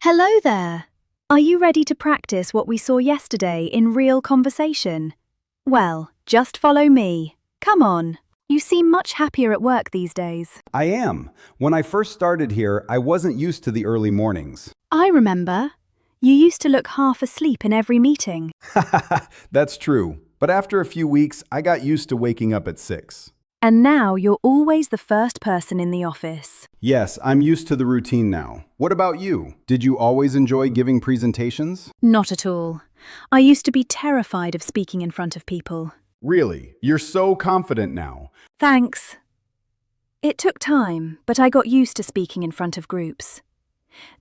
Hello there. Are you ready to practice what we saw yesterday in real conversation? Well, just follow me. Come on. You seem much happier at work these days. I am. When I first started here, I wasn't used to the early mornings. I remember. You used to look half asleep in every meeting. That's true. But after a few weeks, I got used to waking up at 6. And now you're always the first person in the office. Yes, I'm used to the routine now. What about you? Did you always enjoy giving presentations? Not at all. I used to be terrified of speaking in front of people. Really? You're so confident now. Thanks. It took time, but I got used to speaking in front of groups.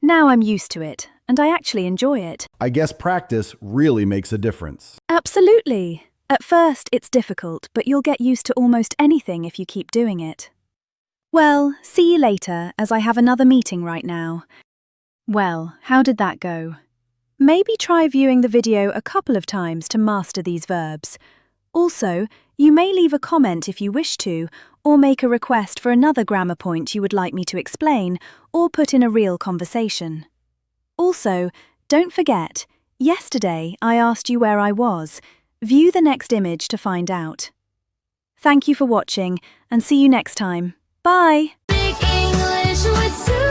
Now I'm used to it, and I actually enjoy it. I guess practice really makes a difference. Absolutely. At first, it's difficult, but you'll get used to almost anything if you keep doing it. Well, see you later, as I have another meeting right now. Well, how did that go? Maybe try viewing the video a couple of times to master these verbs. Also, you may leave a comment if you wish to, or make a request for another grammar point you would like me to explain, or put in a real conversation. Also, don't forget, yesterday I asked you where I was. View the next image to find out. Thank you for watching, and see you next time. Bye! Speak English with Sue.